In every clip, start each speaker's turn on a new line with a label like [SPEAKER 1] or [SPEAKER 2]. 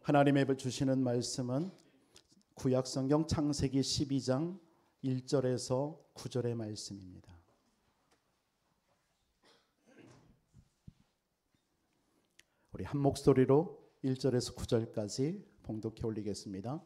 [SPEAKER 1] 하나님의 주시는 말씀은 구약성경 창세기 12장 1절에서 9절의 말씀입니다. 우리 한 목소리로 1절에서 9절까지 봉독해 올리겠습니다.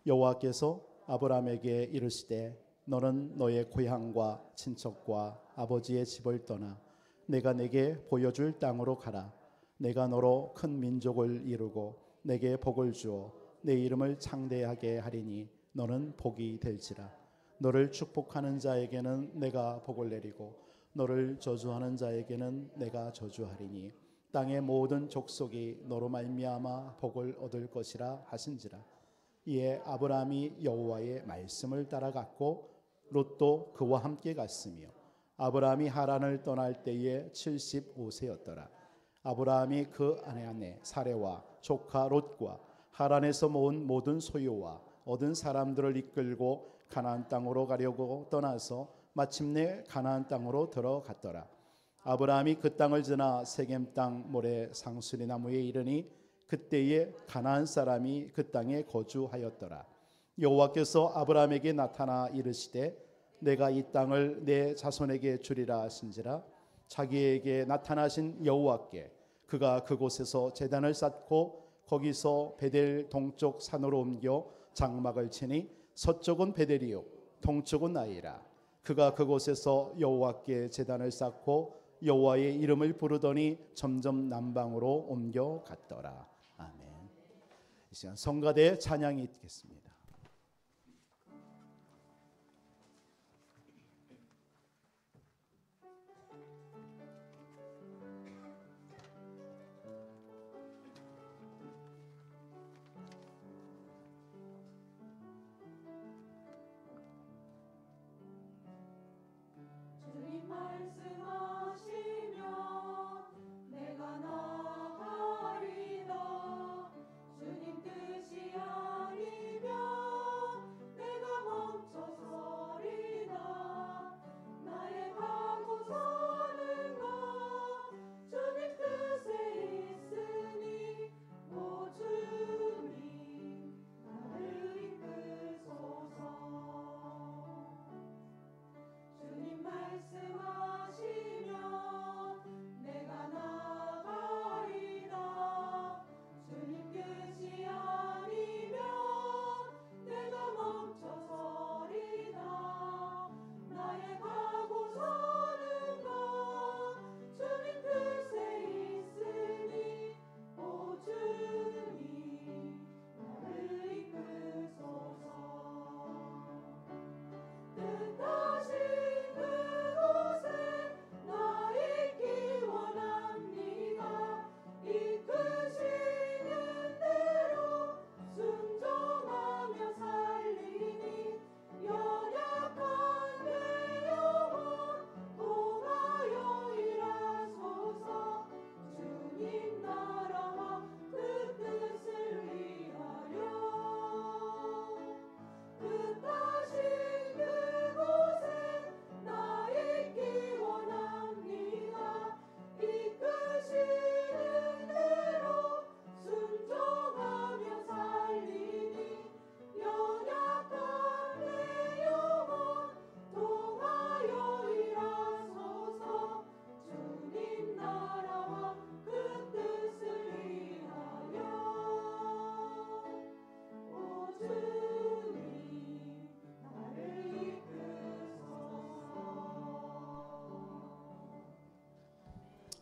[SPEAKER 1] 여호와께서 아브라함에게 이르시되 너는 너의 고향과 친척과 아버지의 집을 떠나 내가 내게 보여줄 땅으로 가라. 내가 너로 큰 민족을 이루고 내게 복을 주어 내 이름을 창대하게 하리니 너는 복이 될지라. 너를 축복하는 자에게는 내가 복을 내리고 너를 저주하는 자에게는 내가 저주하리니 땅의 모든 족속이 너로 말미암아 복을 얻을 것이라 하신지라. 이에 아브라함이 여호와의 말씀을 따라갔고 롯도 그와 함께 갔으며 아브라함이 하란을 떠날 때에 75세였더라. 아브라함이 그 아내 사레와 조카 롯과 하란에서 모은 모든 소유와 얻은 사람들을 이끌고 가나안 땅으로 가려고 떠나서 마침내 가나안 땅으로 들어갔더라. 아브라함이 그 땅을 지나 세겜 땅 모래 상수리 나무에 이르니 그때에 가나안 사람이 그 땅에 거주하였더라. 여호와께서 아브라함에게 나타나 이르시되 내가 이 땅을 내 자손에게 주리라 하신지라. 자기에게 나타나신 여호와께 그가 그곳에서 제단을 쌓고 거기서 베델 동쪽 산으로 옮겨 장막을 치니 서쪽은 베델이요 동쪽은 아이라. 그가 그곳에서 여호와께 제단을 쌓고 여호와의 이름을 부르더니 점점 남방으로 옮겨갔더라. 아멘. 이 시간 성가대 찬양이 있겠습니다.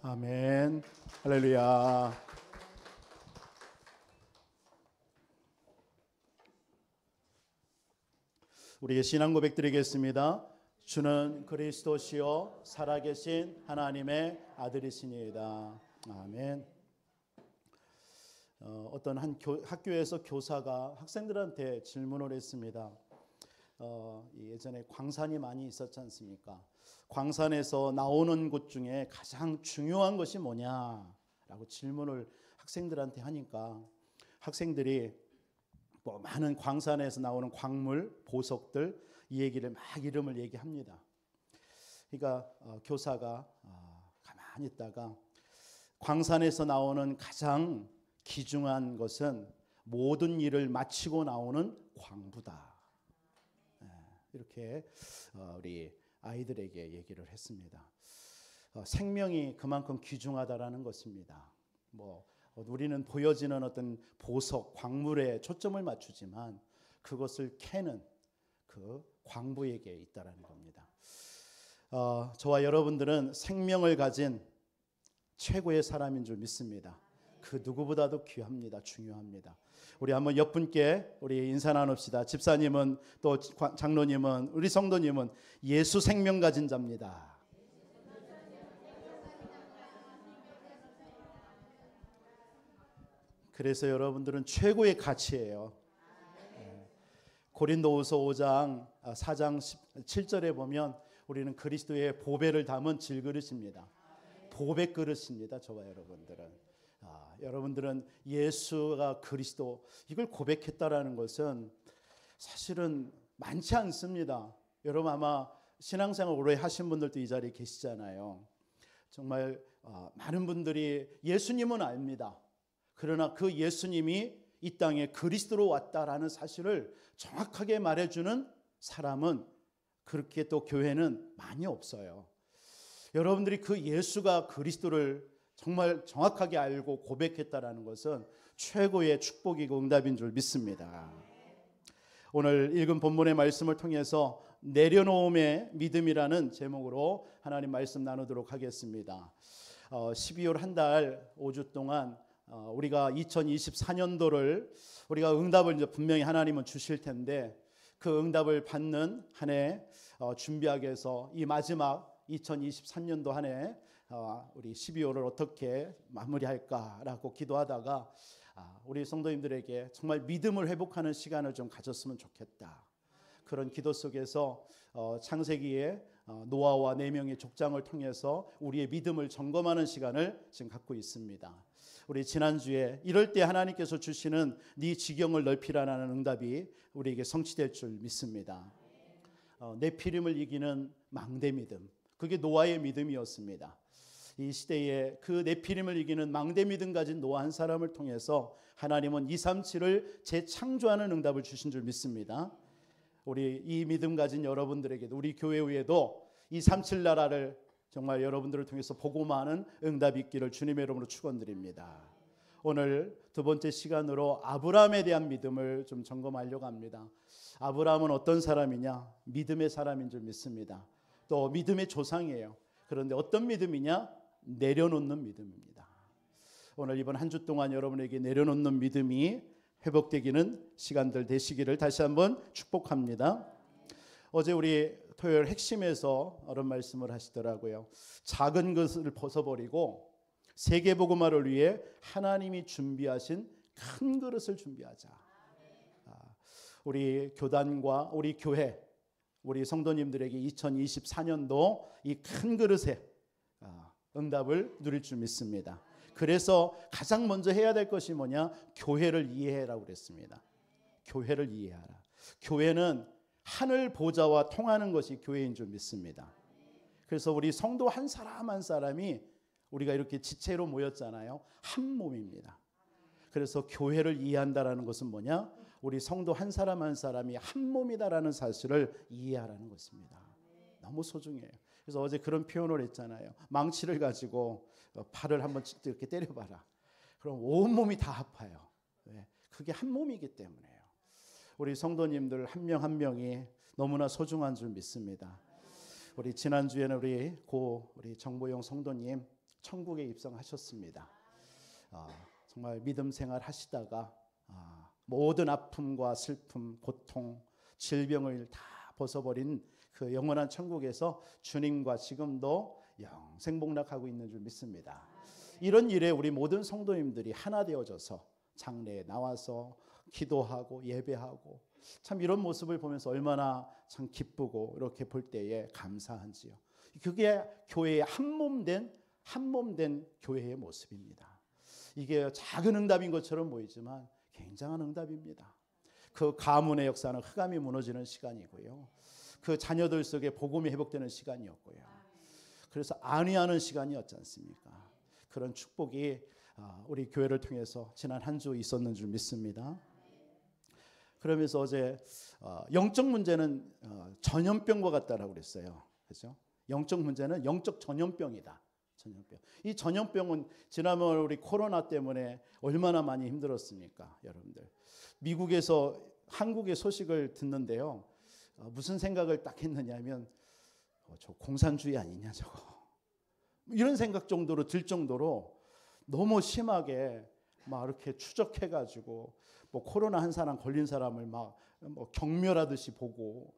[SPEAKER 1] 아멘. 할렐루야. 우리의 신앙 고백 드리겠습니다. 주는 그리스도시요 살아계신 하나님의 아들이시니이다. 아멘. 어떤 한 학교에서 교사가 학생들한테 질문을 했습니다. 예전에 광산이 많이 있었지 않습니까? 광산에서 나오는 것 중에 가장 중요한 것이 뭐냐라고 질문을 학생들한테 하니까 학생들이 뭐 많은 광산에서 나오는 광물, 보석들 이 얘기를 막 이름을 얘기합니다. 그러니까 교사가 가만히 있다가 광산에서 나오는 가장 귀중한 것은 모든 일을 마치고 나오는 광부다. 이렇게 우리 아이들에게 얘기를 했습니다. 생명이 그만큼 귀중하다라는 것입니다. 우리는 보여지는 어떤 보석, 광물에 초점을 맞추지만 그것을 캐는 그 광부에게 있다라는 겁니다. 저와 여러분들은 생명을 가진 최고의 사람인 줄 믿습니다. 그 누구보다도 귀합니다. 중요합니다. 우리 한번 옆분께 우리 인사 나눕시다. 집사님은 또 장로님은 우리 성도님은 예수 생명 가진 자입니다. 그래서 여러분들은 최고의 가치예요. 고린도후서 5장 4장 7절에 보면 우리는 그리스도의 보배를 담은 질그릇입니다. 보배 그릇입니다. 저와 여러분들은. 여러분들은 예수가 그리스도 이걸 고백했다라는 것은 사실은 많지 않습니다. 여러분 아마 신앙생활 오래 하신 분들도 이 자리에 계시잖아요. 정말 많은 분들이 예수님은 압니다. 그러나 그 예수님이 이 땅에 그리스도로 왔다라는 사실을 정확하게 말해주는 사람은 그렇게 또 교회는 많이 없어요. 여러분들이 그 예수가 그리스도를 정말 정확하게 알고 고백했다라는 것은 최고의 축복이고 응답인 줄 믿습니다. 오늘 읽은 본문의 말씀을 통해서 내려놓음의 믿음이라는 제목으로 하나님 말씀 나누도록 하겠습니다. 12월 한 달 5주 동안 우리가 2024년도를 우리가 응답을 이제 분명히 하나님은 주실 텐데 그 응답을 받는 한 해 준비하기 위해서 이 마지막 2023년도 한 해 우리 12월을 어떻게 마무리할까라고 기도하다가 우리 성도님들에게 정말 믿음을 회복하는 시간을 좀 가졌으면 좋겠다. 그런 기도 속에서 창세기의 노아와 4명의 족장을 통해서 우리의 믿음을 점검하는 시간을 지금 갖고 있습니다. 우리 지난주에 이럴 때 하나님께서 주시는 네 지경을 넓히라는 응답이 우리에게 성취될 줄 믿습니다. 네피림을 이기는 망대 믿음, 그게 노아의 믿음이었습니다. 이 시대에 그 네피림을 이기는 망대 믿음 가진 노아 한 사람을 통해서 하나님은 237을 재창조하는 응답을 주신 줄 믿습니다. 우리 이 믿음 가진 여러분들에게도 우리 교회 위에도 237 나라를 정말 여러분들을 통해서 복음하는 응답이 있기를 주님의 이름으로 축원드립니다. 오늘 두 번째 시간으로 아브라함에 대한 믿음을 좀 점검하려고 합니다. 아브라함은 어떤 사람이냐? 믿음의 사람인 줄 믿습니다. 또 믿음의 조상이에요. 그런데 어떤 믿음이냐? 내려놓는 믿음입니다. 오늘 이번 한 주 동안 여러분에게 내려놓는 믿음이 회복되기는 시간들 되시기를 다시 한번 축복합니다. 어제 우리 토요일 핵심에서 이런 말씀을 하시더라고요. 작은 것을 벗어버리고 세계복음화를 위해 하나님이 준비하신 큰 그릇을 준비하자. 우리 교단과 우리 교회, 우리 성도님들에게 2024년도 이 큰 그릇에 응답을 누릴 줄 믿습니다. 그래서 가장 먼저 해야 될 것이 뭐냐? 교회를 이해해라고 그랬습니다. 교회를 이해하라. 교회는 하늘 보좌와 통하는 것이 교회인 줄 믿습니다. 그래서 우리 성도 한 사람 한 사람이 우리가 이렇게 지체로 모였잖아요. 한 몸입니다. 그래서 교회를 이해한다라는 것은 뭐냐? 우리 성도 한 사람 한 사람이 한 몸이다라는 사실을 이해하라는 것입니다. 너무 소중해요. 그래서 어제 그런 표현을 했잖아요. 망치를 가지고 팔을 한번 이렇게 때려봐라. 그럼 온몸이 다 아파요. 왜? 그게 한 몸이기 때문에요. 우리 성도님들 한 명 한 명이 너무나 소중한 줄 믿습니다. 우리 지난주에는 우리 정보용 성도님 천국에 입성하셨습니다. 정말 믿음 생활 하시다가 모든 아픔과 슬픔, 고통, 질병을 다 벗어버린 그 영원한 천국에서 주님과 지금도 영생복락하고 있는 줄 믿습니다. 이런 일에 우리 모든 성도님들이 하나 되어져서 장례에 나와서 기도하고 예배하고 참 이런 모습을 보면서 얼마나 참 기쁘고 이렇게 볼 때에 감사한지요. 그게 교회의 한몸된 교회의 모습입니다. 이게 작은 응답인 것처럼 보이지만 굉장한 응답입니다. 그 가문의 역사는 흑암이 무너지는 시간이고요. 그 자녀들 속에 복음이 회복되는 시간이었고요. 그래서 안위하는 시간이었지 않습니까? 그런 축복이 우리 교회를 통해서 지난 한 주 있었는 줄 믿습니다. 그러면서 어제 영적 문제는 전염병과 같다라고 그랬어요. 그렇죠? 영적 문제는 영적 전염병이다. 전염병. 이 전염병은 지난번 우리 코로나 때문에 얼마나 많이 힘들었습니까, 여러분들? 미국에서 한국의 소식을 듣는데요. 무슨 생각을 딱 했느냐면 저 공산주의 아니냐 저거. 이런 생각 정도로 들 정도로 너무 심하게 막 이렇게 추적해가지고 뭐 코로나 한 사람 걸린 사람을 막 뭐 경멸하듯이 보고,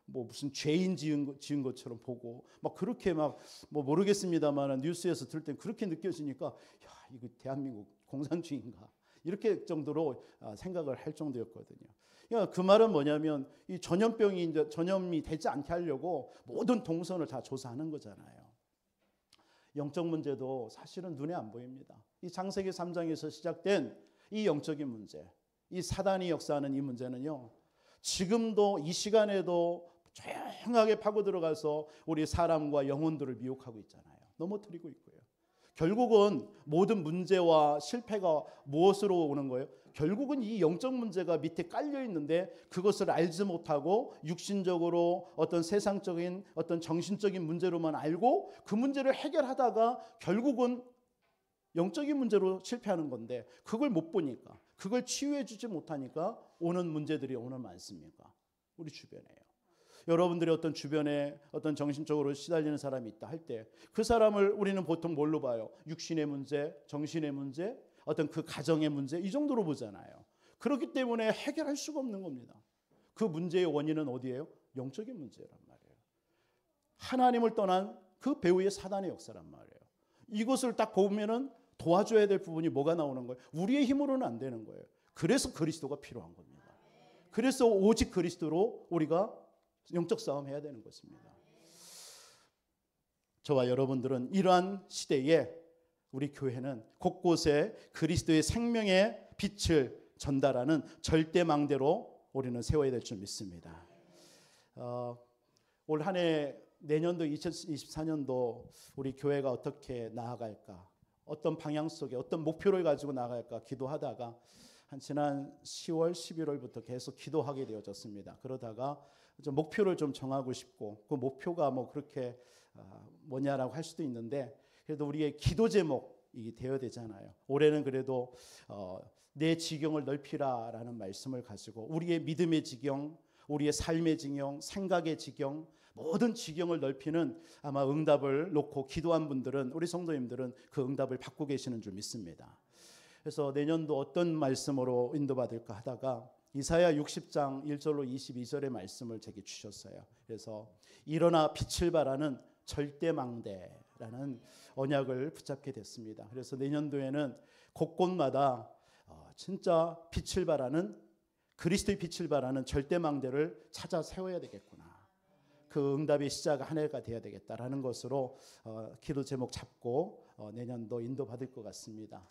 [SPEAKER 1] 뭐 무슨 죄인 지은 것처럼 보고 막 그렇게 막 뭐 모르겠습니다만 뉴스에서 들을 땐 그렇게 느껴지니까 야 이거 대한민국 공산주의인가 이렇게 정도로 생각을 할 정도였거든요. 그러니까 그 말은 뭐냐면 이 전염병이 이제 전염이 되지 않게 하려고 모든 동선을 다 조사하는 거잖아요. 영적 문제도 사실은 눈에 안 보입니다. 이 창세기 3장에서 시작된 이 영적인 문제, 이 사단이 역사하는 이 문제는요. 지금도 이 시간에도 조용하게 파고 들어가서 우리 사람과 영혼들을 미혹하고 있잖아요. 넘어뜨리고 있고요. 결국은 모든 문제와 실패가 무엇으로 오는 거예요? 결국은 이 영적 문제가 밑에 깔려 있는데 그것을 알지 못하고 육신적으로 어떤 세상적인 어떤 정신적인 문제로만 알고 그 문제를 해결하다가 결국은 영적인 문제로 실패하는 건데 그걸 못 보니까 그걸 치유해 주지 못하니까 오는 문제들이 오늘 많습니까? 우리 주변에요. 여러분들이 어떤 주변에 어떤 정신적으로 시달리는 사람이 있다 할 때 그 사람을 우리는 보통 뭘로 봐요? 육신의 문제, 정신의 문제, 어떤 그 가정의 문제 이 정도로 보잖아요. 그렇기 때문에 해결할 수가 없는 겁니다. 그 문제의 원인은 어디예요? 영적인 문제란 말이에요. 하나님을 떠난 그 배후의 사단의 역사란 말이에요. 이것을 딱 보면은 도와줘야 될 부분이 뭐가 나오는 거예요? 우리의 힘으로는 안 되는 거예요. 그래서 그리스도가 필요한 겁니다. 그래서 오직 그리스도로 우리가 영적 싸움 해야 되는 것입니다. 저와 여러분들은 이러한 시대에 우리 교회는 곳곳에 그리스도의 생명의 빛을 전달하는 절대망대로 우리는 세워야 될 줄 믿습니다. 올 한 해 내년도 2024년도 우리 교회가 어떻게 나아갈까? 어떤 방향 속에 어떤 목표를 가지고 나아갈까 기도하다가 한 지난 10월, 11월부터 계속 기도하게 되어졌습니다. 그러다가 좀 목표를 좀 정하고 싶고 그 목표가 뭐 그렇게 뭐냐라고 할 수도 있는데 그래도 우리의 기도 제목이 되어야 되잖아요. 올해는 그래도 내 지경을 넓히라라는 말씀을 가지고 우리의 믿음의 지경, 우리의 삶의 지경, 생각의 지경 모든 지경을 넓히는 아마 응답을 놓고 기도한 분들은 우리 성도님들은 그 응답을 받고 계시는 줄 믿습니다. 그래서 내년도 어떤 말씀으로 인도받을까 하다가 이사야 60장 1절로 22절의 말씀을 제게 주셨어요. 그래서 일어나 빛을 발하는 절대망대라는 언약을 붙잡게 됐습니다. 그래서 내년도에는 곳곳마다 진짜 빛을 발하는 그리스도의 빛을 발하는 절대망대를 찾아 세워야 되겠구나. 그 응답의 시작 한 해가 돼야 되겠다라는 것으로 기도 제목 잡고 내년도 인도받을 것 같습니다.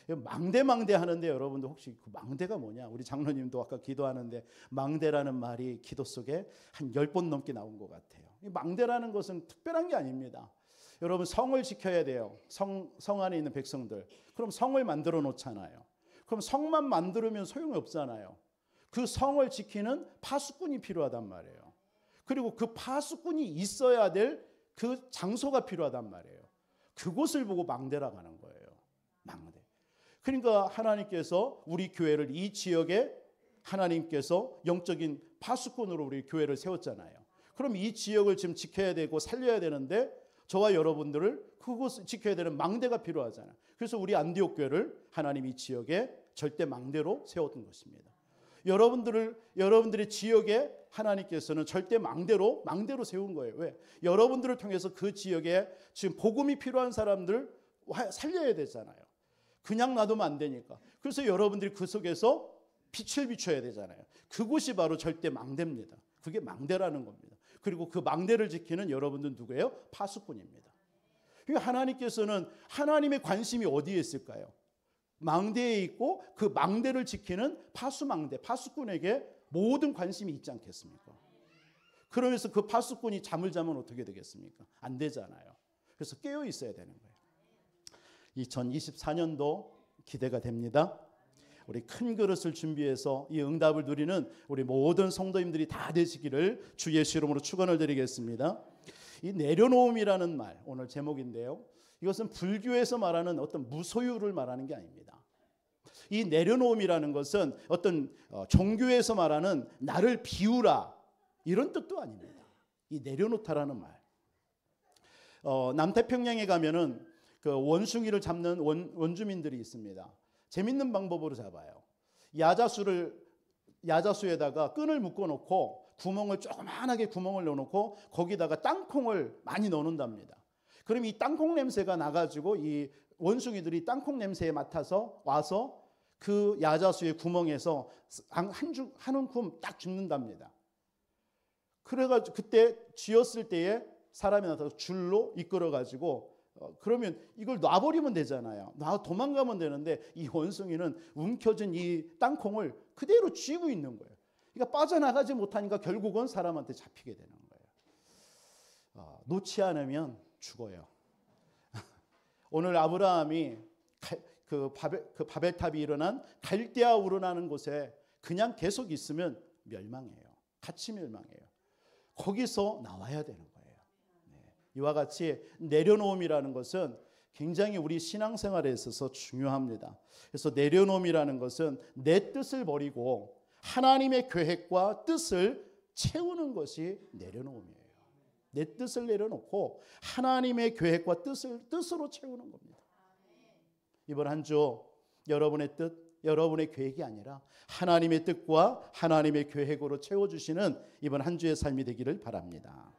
[SPEAKER 1] 망대 하는데 여러분들 혹시 그 망대가 뭐냐? 우리 장로님도 아까 기도하는데 망대라는 말이 기도 속에 한 10번 넘게 나온 것 같아요. 이 망대라는 것은 특별한 게 아닙니다. 여러분 성을 지켜야 돼요. 성 안에 있는 백성들. 그럼 성을 만들어 놓잖아요. 그럼 성만 만들면 소용이 없잖아요. 그 성을 지키는 파수꾼이 필요하단 말이에요. 그리고 그 파수꾼이 있어야 될 그 장소가 필요하단 말이에요. 그곳을 보고 망대라고 하는 거예요. 망대. 그러니까 하나님께서 우리 교회를 이 지역에 하나님께서 영적인 파수꾼으로 우리 교회를 세웠잖아요. 그럼 이 지역을 지금 지켜야 되고 살려야 되는데 저와 여러분들을 그곳을 지켜야 되는 망대가 필요하잖아요. 그래서 우리 안디옥 교회를 하나님 이 지역에 절대 망대로 세웠던 것입니다. 여러분들의 지역에 하나님께서는 절대 망대로 세운 거예요. 왜? 여러분들을 통해서 그 지역에 지금 복음이 필요한 사람들 살려야 되잖아요. 그냥 놔두면 안 되니까. 그래서 여러분들이 그 속에서 빛을 비춰야 되잖아요. 그곳이 바로 절대 망대입니다. 그게 망대라는 겁니다. 그리고 그 망대를 지키는 여러분들 누구예요? 파수꾼입니다. 그러니까 하나님께서는 하나님의 관심이 어디에 있을까요? 망대에 있고 그 망대를 지키는 파수망대, 파수꾼에게 모든 관심이 있지 않겠습니까? 그러면서 그 파수꾼이 잠을 자면 어떻게 되겠습니까? 안 되잖아요. 그래서 깨어 있어야 되는 거예요. 2024년도 기대가 됩니다. 우리 큰 그릇을 준비해서 이 응답을 누리는 우리 모든 성도님들이 다 되시기를 주 예수 이름으로 축원을 드리겠습니다. 이 내려놓음이라는 말, 오늘 제목인데요. 이것은 불교에서 말하는 어떤 무소유를 말하는 게 아닙니다. 이 내려놓음이라는 것은 어떤 종교에서 말하는 나를 비우라 이런 뜻도 아닙니다. 이 내려놓다라는 말. 남태평양에 가면은 그 원숭이를 잡는 원주민들이 있습니다. 재밌는 방법으로 잡아요. 야자수에다가 끈을 묶어놓고 조그만하게 구멍을 넣어놓고 거기다가 땅콩을 많이 넣는답니다. 그럼 이 땅콩 냄새가 나가지고 이 원숭이들이 땅콩 냄새에 맡아서 와서 그 야자수의 구멍에서 한 움큼 딱 죽는답니다. 그래가지고 그때 쥐었을 때에 사람이 나타나서 줄로 이끌어가지고 그러면 이걸 놔버리면 되잖아요. 도망가면 되는데 이 원숭이는 움켜진 이 땅콩을 그대로 쥐고 있는 거예요. 그러니까 빠져나가지 못하니까 결국은 사람한테 잡히게 되는 거예요. 놓지 않으면 죽어요. 오늘 아브라함이 그 바벨탑이 일어난 갈대아 우르라는 곳에 그냥 계속 있으면 멸망해요. 같이 멸망해요. 거기서 나와야 되는 거예요. 이와 같이 내려놓음이라는 것은 굉장히 우리 신앙생활에 있어서 중요합니다. 그래서 내려놓음이라는 것은 내 뜻을 버리고 하나님의 계획과 뜻을 채우는 것이 내려놓음이에요. 내 뜻을 내려놓고 하나님의 계획과 뜻으로 채우는 겁니다. 이번 한 주 여러분의 뜻, 여러분의 계획이 아니라 하나님의 뜻과 하나님의 계획으로 채워주시는 이번 한 주의 삶이 되기를 바랍니다.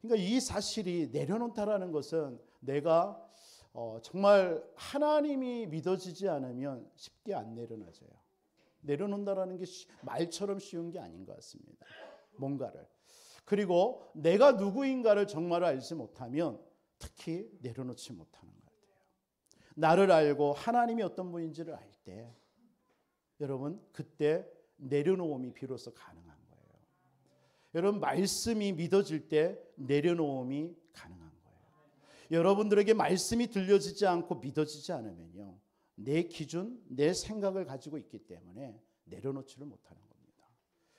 [SPEAKER 1] 그러니까 이 사실이 내려놓다라는 것은 내가 정말 하나님이 믿어지지 않으면 쉽게 안 내려놔져요. 내려놓는다라는 게 말처럼 쉬운 게 아닌 것 같습니다. 뭔가를. 그리고 내가 누구인가를 정말 알지 못하면 특히 내려놓지 못하는 것 같아요. 나를 알고 하나님이 어떤 분인지를 알 때 여러분 그때 내려놓음이 비로소 가능한 거예요. 여러분 말씀이 믿어질 때 내려놓음이 가능한 거예요. 여러분들에게 말씀이 들려지지 않고 믿어지지 않으면요. 내 기준, 내 생각을 가지고 있기 때문에 내려놓지를 못하는 겁니다.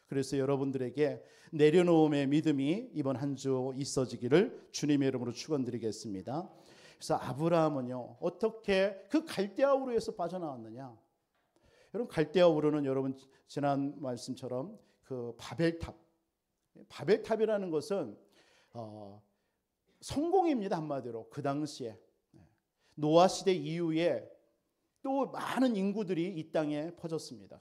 [SPEAKER 1] 그래서 여러분들에게 내려놓음의 믿음이 이번 한 주 있어지기를 주님의 이름으로 축원드리겠습니다. 그래서 아브라함은요. 어떻게 그 갈대아 우르에서 빠져나왔느냐. 여러분 갈대아 우르는 여러분 지난 말씀처럼 그 바벨탑이라는 것은 성공입니다. 한마디로 그 당시에 노아 시대 이후에 또 많은 인구들이 이 땅에 퍼졌습니다.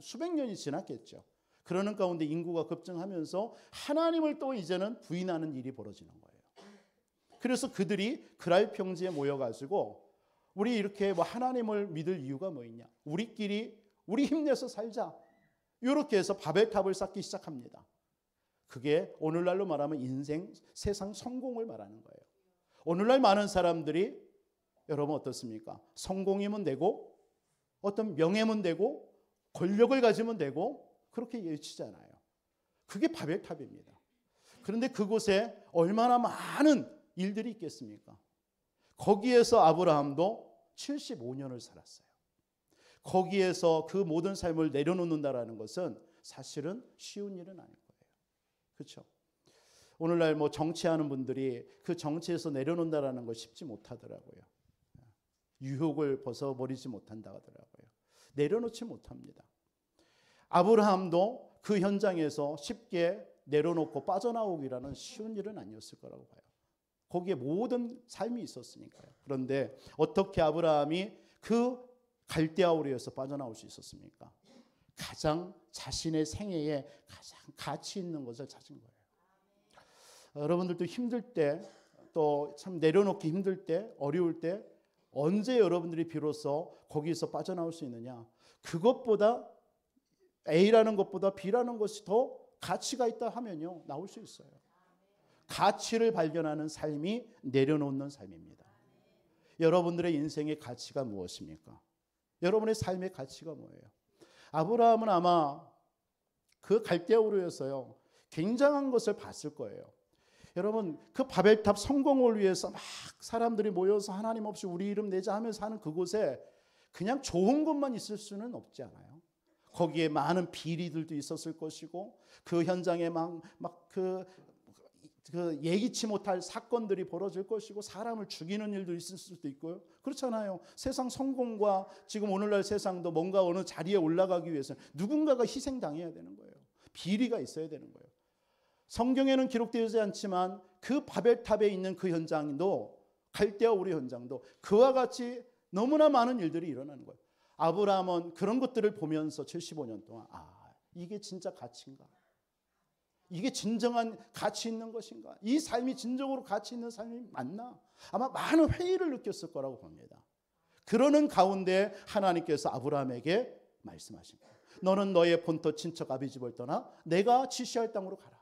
[SPEAKER 1] 수백 년이 지났겠죠. 그러는 가운데 인구가 급증하면서 하나님을 또 이제는 부인하는 일이 벌어지는 거예요. 그래서 그들이 그랄 평지에 모여가지고 우리 이렇게 하나님을 믿을 이유가 뭐 있냐? 우리 힘내서 살자. 이렇게 해서 바벨탑을 쌓기 시작합니다. 그게 오늘날로 말하면 세상 성공을 말하는 거예요. 오늘날 많은 사람들이 여러분 어떻습니까? 성공이면 되고 어떤 명예면 되고 권력을 가지면 되고 그렇게 외치잖아요. 그게 바벨탑입니다. 그런데 그곳에 얼마나 많은 일들이 있겠습니까? 거기에서 아브라함도 75년을 살았어요. 거기에서 그 모든 삶을 내려놓는다라는 것은 사실은 쉬운 일은 아닐 거예요. 그렇죠? 오늘날 정치하는 분들이 그 정치에서 내려놓는다라는 걸 쉽지 못하더라고요. 유혹을 벗어버리지 못한다 하더라고요. 내려놓지 못합니다. 아브라함도 그 현장에서 쉽게 내려놓고 빠져나오기라는 쉬운 일은 아니었을 거라고 봐요. 거기에 모든 삶이 있었으니까요. 그런데 어떻게 아브라함이 그 갈대아 우르에서 빠져나올 수 있었습니까? 가장 자신의 생애에 가장 가치 있는 것을 찾은 거예요. 여러분들도 힘들 때, 또 참 내려놓기 힘들 때, 어려울 때 언제 여러분들이 비로소 거기서 빠져나올 수 있느냐? 그것보다 A라는 것보다 B라는 것이 더 가치가 있다 하면요. 나올 수 있어요. 가치를 발견하는 삶이 내려놓는 삶입니다. 여러분들의 인생의 가치가 무엇입니까? 여러분의 삶의 가치가 뭐예요? 아브라함은 아마 그 갈대아 우르에서요. 굉장한 것을 봤을 거예요. 여러분 그 바벨탑 성공을 위해서 막 사람들이 모여서 하나님 없이 우리 이름 내자 하면서 하는 그곳에 그냥 좋은 것만 있을 수는 없지 않아요. 거기에 많은 비리들도 있었을 것이고 그 현장에 그 예기치 못할 사건들이 벌어질 것이고 사람을 죽이는 일도 있을 수도 있고요. 그렇잖아요. 세상 성공과 지금 오늘날 세상도 뭔가 어느 자리에 올라가기 위해서는 누군가가 희생당해야 되는 거예요. 비리가 있어야 되는 거예요. 성경에는 기록되지 않지만 그 바벨탑에 있는 그 현장도 갈대아 우리 현장도 그와 같이 너무나 많은 일들이 일어나는 거예요. 아브라함은 그런 것들을 보면서 75년 동안 이게 진짜 가치인가? 이게 진정한 가치 있는 것인가? 이 삶이 진정으로 가치 있는 삶이 맞나? 아마 많은 회의를 느꼈을 거라고 봅니다. 그러는 가운데 하나님께서 아브라함에게 말씀하신 거예요. 너는 너의 본토 친척 아비집을 떠나 내가 지시할 땅으로 가라.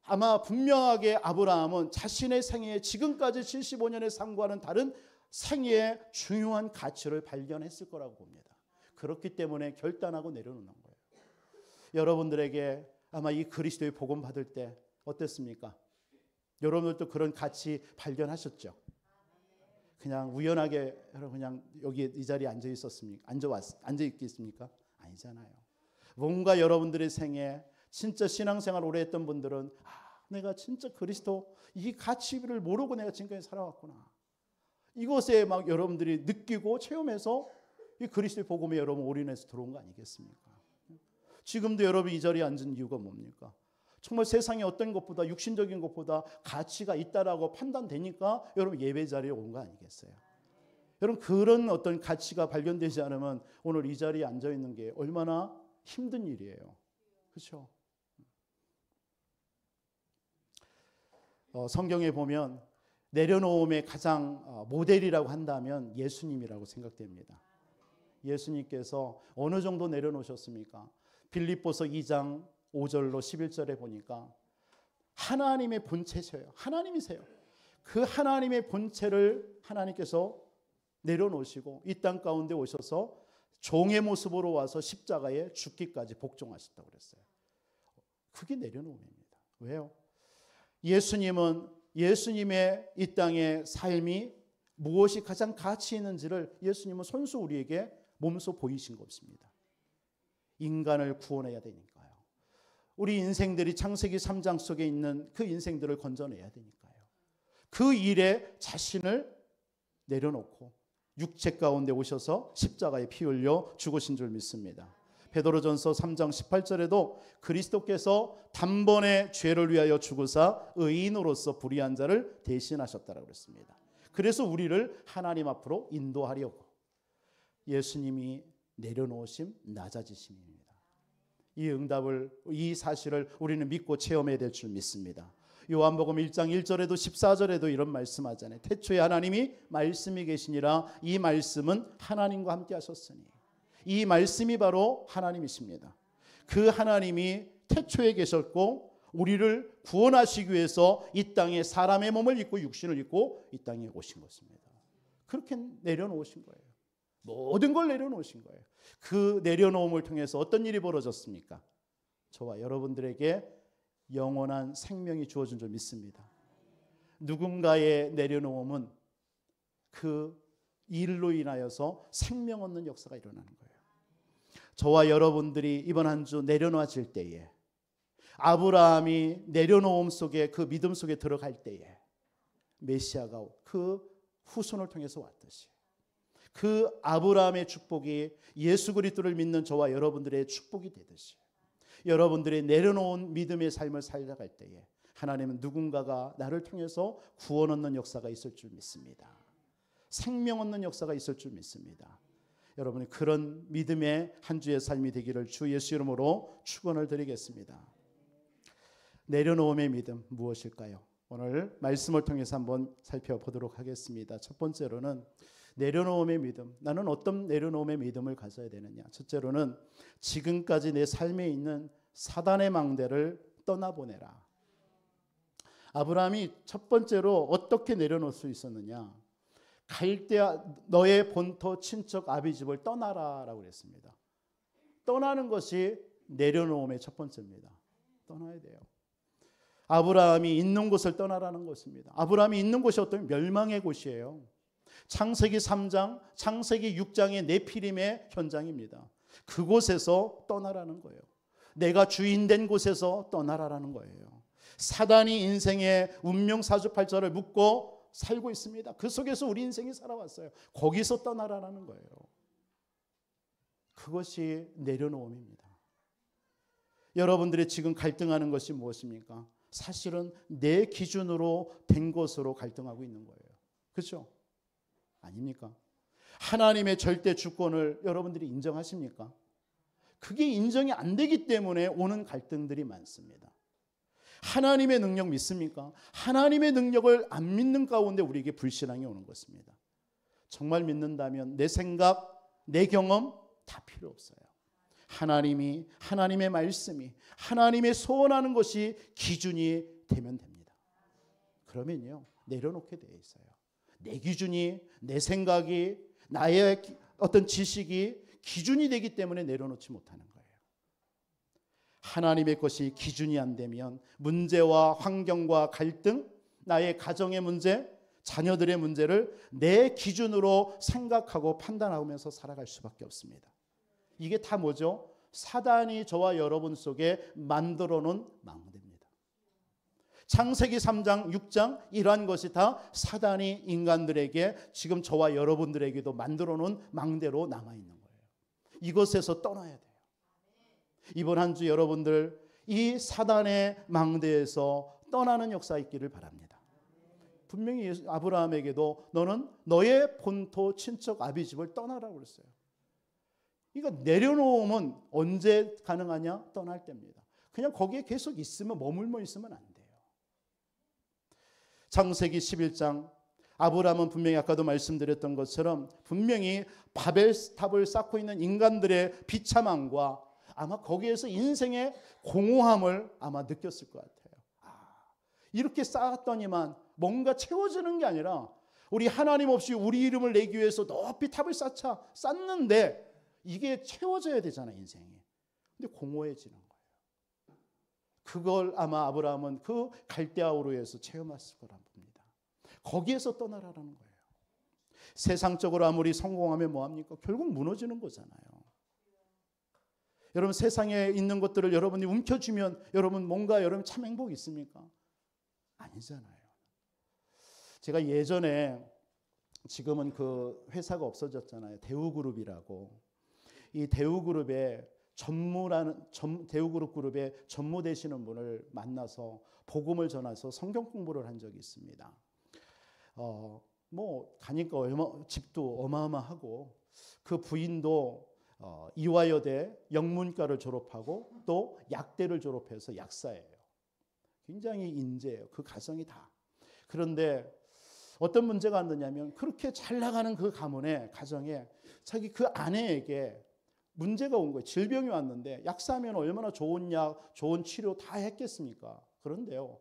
[SPEAKER 1] 아마 분명하게 아브라함은 자신의 생애에 지금까지 75년의 삶과는 다른 생애의 중요한 가치를 발견했을 거라고 봅니다. 그렇기 때문에 결단하고 내려놓는 거예요. 여러분들에게 아마 이 그리스도의 복음 받을 때 어땠습니까? 여러분들도 그런 가치 발견하셨죠? 그냥 우연하게 그냥 여기 이 자리에 앉아 있었습니까? 앉아 있겠습니까? 아니잖아요. 뭔가 여러분들의 생에 진짜 신앙생활 오래 했던 분들은 내가 진짜 그리스도 이 가치를 모르고 내가 지금까지 살아왔구나. 이것에 막 여러분들이 느끼고 체험해서 이 그리스도의 복음에 여러분 올인해서 들어온 거 아니겠습니까? 지금도 여러분 이 자리에 앉은 이유가 뭡니까? 정말 세상에 어떤 것보다 육신적인 것보다 가치가 있다라고 판단되니까 여러분 예배 자리에 온 거 아니겠어요? 여러분 그런 어떤 가치가 발견되지 않으면 오늘 이 자리에 앉아 있는 게 얼마나 힘든 일이에요. 그렇죠? 성경에 보면 내려놓음의 가장 모델이라고 한다면 예수님이라고 생각됩니다. 예수님께서 어느 정도 내려놓으셨습니까? 빌립보서 2장 5절로 11절에 보니까 하나님의 본체셔요. 하나님이세요. 그 하나님의 본체를 하나님께서 내려놓으시고 이 땅 가운데 오셔서 종의 모습으로 와서 십자가에 죽기까지 복종하셨다고 그랬어요. 그게 내려놓음입니다. 왜요? 예수님은 예수님의 이 땅의 삶이 무엇이 가장 가치 있는지를 예수님은 손수 우리에게 몸소 보이신 거 없습니다. 인간을 구원해야 되니까요. 우리 인생들이 창세기 3장 속에 있는 그 인생들을 건져내야 되니까요. 그 일에 자신을 내려놓고 육체 가운데 오셔서 십자가에 피 흘려 죽으신 줄 믿습니다. 베드로전서 3장 18절에도 그리스도께서 단번에 죄를 위하여 죽으사 의인으로서 불의한 자를 대신하셨다라고 그랬습니다. 그래서 우리를 하나님 앞으로 인도하려고 예수님이 내려놓으심 낮아지심입니다. 이 응답을 이 사실을 우리는 믿고 체험해야 될 줄 믿습니다. 요한복음 1장 1절에도 14절에도 이런 말씀하잖아요. 태초에 하나님이 말씀이 계시니라 이 말씀은 하나님과 함께 하셨으니 이 말씀이 바로 하나님이십니다. 그 하나님이 태초에 계셨고 우리를 구원하시기 위해서 이 땅에 사람의 몸을 입고 육신을 입고 이 땅에 오신 것입니다. 그렇게 내려놓으신 거예요. 모든 걸 내려놓으신 거예요. 그 내려놓음을 통해서 어떤 일이 벌어졌습니까? 저와 여러분들에게 영원한 생명이 주어진 줄 믿습니다. 누군가의 내려놓음은 그 일로 인하여서 생명 얻는 역사가 일어나는 거예요. 저와 여러분들이 이번 한 주 내려놓아질 때에 아브라함이 내려놓음 속에 그 믿음 속에 들어갈 때에 메시아가 그 후손을 통해서 왔듯이 그 아브라함의 축복이 예수 그리스도를 믿는 저와 여러분들의 축복이 되듯이 여러분들의 내려놓은 믿음의 삶을 살아갈 때에 하나님은 누군가가 나를 통해서 구원 얻는 역사가 있을 줄 믿습니다. 생명 얻는 역사가 있을 줄 믿습니다. 여러분이 그런 믿음의 한 주의 삶이 되기를 주 예수 이름으로 축원을 드리겠습니다. 내려놓음의 믿음 무엇일까요? 오늘 말씀을 통해서 한번 살펴보도록 하겠습니다. 첫 번째로는 내려놓음의 믿음. 나는 어떤 내려놓음의 믿음을 가져야 되느냐? 첫째로는 지금까지 내 삶에 있는 사단의 망대를 떠나보내라. 아브라함이 첫 번째로 어떻게 내려놓을 수 있었느냐? 갈대아 너의 본토 친척 아비집을 떠나라라고 그랬습니다. 떠나는 것이 내려놓음의 첫 번째입니다. 떠나야 돼요. 아브라함이 있는 곳을 떠나라는 것입니다. 아브라함이 있는 곳이 어떤 멸망의 곳이에요. 창세기 3장, 창세기 6장의 네피림의 현장입니다. 그곳에서 떠나라는 거예요. 내가 주인된 곳에서 떠나라는 거예요. 사단이 인생의 운명 사주팔자를 묶고 살고 있습니다. 그 속에서 우리 인생이 살아왔어요. 거기서 떠나라는 거예요. 그것이 내려놓음입니다. 여러분들이 지금 갈등하는 것이 무엇입니까? 사실은 내 기준으로 된 것으로 갈등하고 있는 거예요. 그렇죠? 아닙니까? 하나님의 절대 주권을 여러분들이 인정하십니까? 그게 인정이 안 되기 때문에 오는 갈등들이 많습니다. 하나님의 능력 믿습니까? 하나님의 능력을 안 믿는 가운데 우리에게 불신앙이 오는 것입니다. 정말 믿는다면 내 생각, 내 경험 다 필요 없어요. 하나님이, 하나님의 말씀이, 하나님의 소원하는 것이 기준이 되면 됩니다. 그러면요, 내려놓게 되어 있어요. 내 기준이, 내 생각이, 나의 어떤 지식이 기준이 되기 때문에 내려놓지 못하는 거예요. 하나님의 것이 기준이 안 되면 문제와 환경과 갈등, 나의 가정의 문제, 자녀들의 문제를 내 기준으로 생각하고 판단하면서 살아갈 수밖에 없습니다. 이게 다 뭐죠? 사단이 저와 여러분 속에 만들어 놓은 망대입니다. 창세기 3장, 6장 이러한 것이 다 사단이 인간들에게 지금 저와 여러분들에게도 만들어 놓은 망대로 남아있는 거예요. 이것에서 떠나야 돼요. 이번 한 주 여러분들 이 사단의 망대에서 떠나는 역사 있기를 바랍니다. 분명히 아브라함에게도 너는 너의 본토 친척 아비 집을 떠나라고 그랬어요. 그러니까 내려놓으면 언제 가능하냐? 떠날 때입니다. 그냥 거기에 계속 있으면 머물러 있으면 안 돼요. 창세기 11장 아브라함은 분명히 아까도 말씀드렸던 것처럼 분명히 바벨탑을 쌓고 있는 인간들의 비참함과 아마 거기에서 인생의 공허함을 아마 느꼈을 것 같아요. 이렇게 쌓았더니만 뭔가 채워지는 게 아니라 우리 하나님 없이 우리 이름을 내기 위해서 높이 탑을 쌓는데 이게 채워져야 되잖아요, 인생이. 근데 공허해지는 거예요. 그걸 아마 아브라함은 그 갈대아우르에서 체험했을 거라 봅니다. 거기에서 떠나라는 거예요. 세상적으로 아무리 성공하면 뭐합니까? 결국 무너지는 거잖아요. 여러분 세상에 있는 것들을 여러분이 움켜쥐면 여러분 뭔가 여러분 참 행복 있습니까? 아니잖아요. 제가 예전에 지금은 그 회사가 없어졌잖아요. 대우그룹이라고. 이 대우그룹의 대우그룹의 전무 되시는 분을 만나서 복음을 전해서 성경 공부를 한 적이 있습니다. 뭐 가니까 집도 어마어마하고 그 부인도 이화여대 영문과를 졸업하고 또 약대를 졸업해서 약사예요. 굉장히 인재예요. 그 가정이 다. 그런데 어떤 문제가 왔느냐면 그렇게 잘 나가는 그 가문에 가정에 자기 그 아내에게 문제가 온 거예요. 질병이 왔는데 약사면 얼마나 좋은 약, 좋은 치료 다 했겠습니까? 그런데요.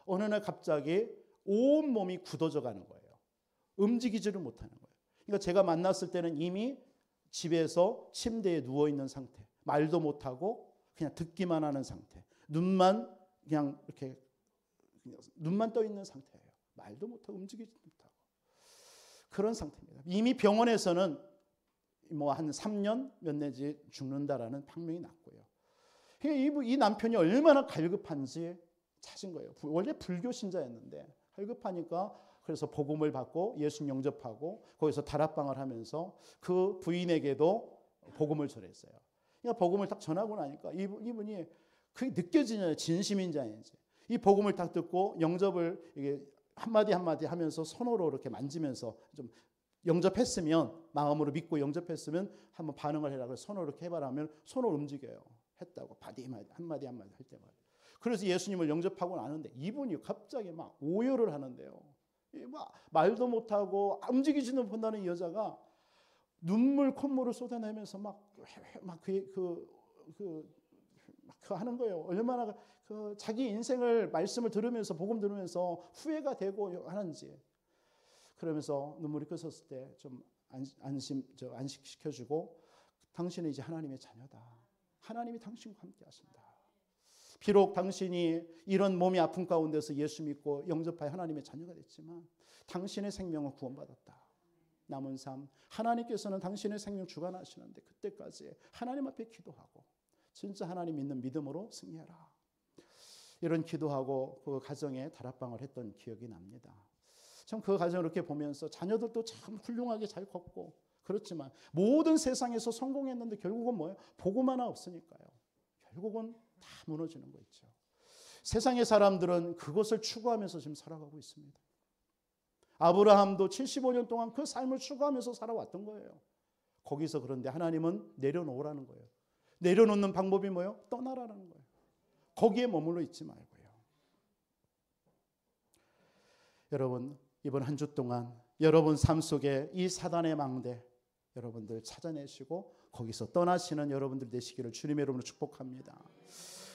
[SPEAKER 1] 어느 날 갑자기 온 몸이 굳어져 가는 거예요. 움직이지를 못하는 거예요. 그러니까 제가 만났을 때는 이미 집에서 침대에 누워있는 상태. 말도 못하고 그냥 듣기만 하는 상태. 눈만 그냥 이렇게 눈만 떠 있는 상태예요. 말도 못하고 움직이지 못하고. 그런 상태입니다. 이미 병원에서는 뭐 한 3년 몇 내지 죽는다라는 판명이 났고요. 이 남편이 얼마나 갈급한지 찾은 거예요. 원래 불교 신자였는데 갈급하니까 그래서 복음을 받고 예수님 영접하고 거기서 다락방을 하면서 그 부인에게도 복음을 전했어요. 그러니까 복음을 딱 전하고 나니까 이분이 그게 느껴지냐 진심인지 아닌지. 이 복음을 딱 듣고 영접을 이게 한마디 한마디 하면서 손으로 이렇게 만지면서 좀 영접했으면 마음으로 믿고 영접했으면 한번 반응을 해라. 그래서 손으로 이렇게 해봐라 하면 손으로 움직여요. 했다고 한마디 할 때마다. 그래서 예수님을 영접하고 나는데 이분이 갑자기 막 오열을 하는데요. 막 말도 못하고 움직이지도 못한다는 이 여자가 눈물 콧물을 쏟아내면서 막 하는 거예요. 얼마나 그 자기 인생을 말씀을 들으면서 복음 들으면서 후회가 되고 하는지. 그러면서 눈물이 끄었을 때 좀 안식시켜주고 당신은 이제 하나님의 자녀다. 하나님이 당신과 함께 하신다. 비록 당신이 이런 몸이 아픈 가운데서 예수 믿고 영접하여 하나님의 자녀가 됐지만 당신의 생명은 구원받았다. 남은 삶 하나님께서는 당신의 생명 주관하시는데 그때까지 하나님 앞에 기도하고 진짜 하나님 믿는 믿음으로 승리하라. 이런 기도하고 그 가정에 다락방을 했던 기억이 납니다. 참 그 가정을 이렇게 보면서 자녀들도 참 훌륭하게 잘 컸고 그렇지만 모든 세상에서 성공했는데 결국은 뭐예요? 복음 하나 없으니까요. 결국은 다 무너지는 거 있죠. 세상의 사람들은 그것을 추구하면서 지금 살아가고 있습니다. 아브라함도 75년 동안 그 삶을 추구하면서 살아왔던 거예요. 거기서 그런데 하나님은 내려놓으라는 거예요. 내려놓는 방법이 뭐예요? 떠나라는 거예요. 거기에 머물러 있지 말고요. 여러분, 이번 한 주 동안 여러분 삶 속에 이 사단의 망대 여러분들 찾아내시고 거기서 떠나시는 여러분들 되시기를 주님의 이름으로 축복합니다.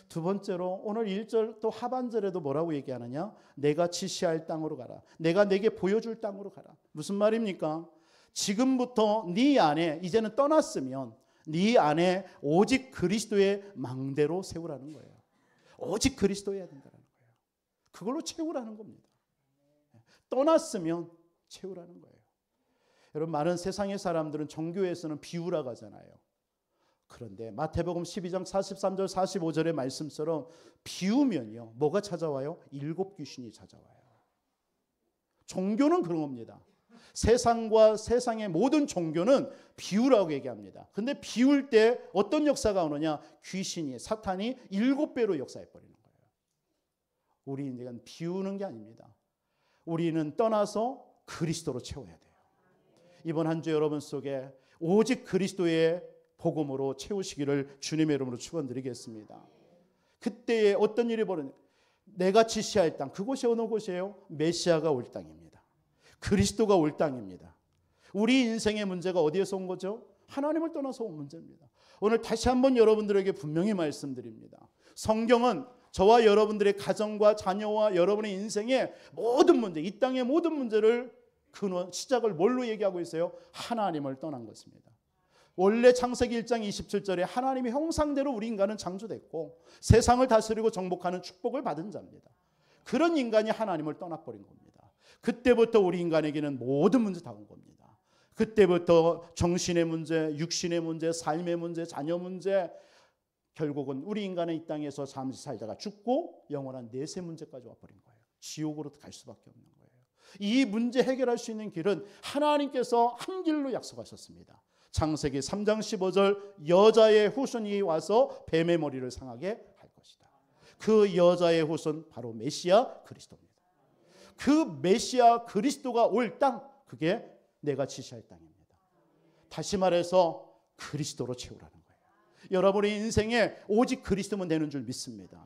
[SPEAKER 1] 두 번째로 오늘 1절 또 하반절에도 뭐라고 얘기하느냐? 내가 지시할 땅으로 가라. 내가 내게 보여줄 땅으로 가라. 무슨 말입니까? 지금부터 네 안에 이제는 떠났으면 네 안에 오직 그리스도의 망대로 세우라는 거예요. 오직 그리스도여야 된다는 거예요. 그걸로 채우라는 겁니다. 떠났으면 채우라는 거예요. 여러분 많은 세상의 사람들은 종교에서는 비우라고 하잖아요. 그런데 마태복음 12장 43절 45절의 말씀처럼 비우면요. 뭐가 찾아와요? 7 귀신이 찾아와요. 종교는 그런 겁니다. 세상과 세상의 모든 종교는 비우라고 얘기합니다. 근데 비울 때 어떤 역사가 오느냐? 귀신이 사탄이 7배로 역사해버리는 거예요. 우리는 비우는 게 아닙니다. 우리는 떠나서 그리스도로 채워야 돼요. 이번 한 주 여러분 속에 오직 그리스도의 복음으로 채우시기를 주님의 이름으로 축원드리겠습니다. 그때에 어떤 일이 벌어져요? 내가 지시할 땅, 그곳이 어느 곳이에요? 메시아가 올 땅입니다. 그리스도가 올 땅입니다. 우리 인생의 문제가 어디에서 온 거죠? 하나님을 떠나서 온 문제입니다. 오늘 다시 한번 여러분들에게 분명히 말씀드립니다. 성경은 저와 여러분들의 가정과 자녀와 여러분의 인생의 모든 문제, 이 땅의 모든 문제를 근원, 시작을 뭘로 얘기하고 있어요? 하나님을 떠난 것입니다. 원래 창세기 1장 27절에 하나님의 형상대로 우리 인간은 창조됐고 세상을 다스리고 정복하는 축복을 받은 자입니다. 그런 인간이 하나님을 떠나버린 겁니다. 그때부터 우리 인간에게는 모든 문제 다 온 겁니다. 그때부터 정신의 문제, 육신의 문제, 삶의 문제, 자녀 문제, 결국은 우리 인간은 이 땅에서 잠시 살다가 죽고 영원한 내세 문제까지 와버린 거예요. 지옥으로 갈 수밖에 없는 거예요. 이 문제 해결할 수 있는 길은 하나님께서 한 길로 약속하셨습니다. 창세기 3장 15절 여자의 후손이 와서 뱀의 머리를 상하게 할 것이다. 그 여자의 후손 바로 메시아 그리스도입니다. 그 메시아 그리스도가 올 땅, 그게 내가 지시할 땅입니다. 다시 말해서 그리스도로 채우라는 거예요. 여러분의 인생에 오직 그리스도면 되는 줄 믿습니다.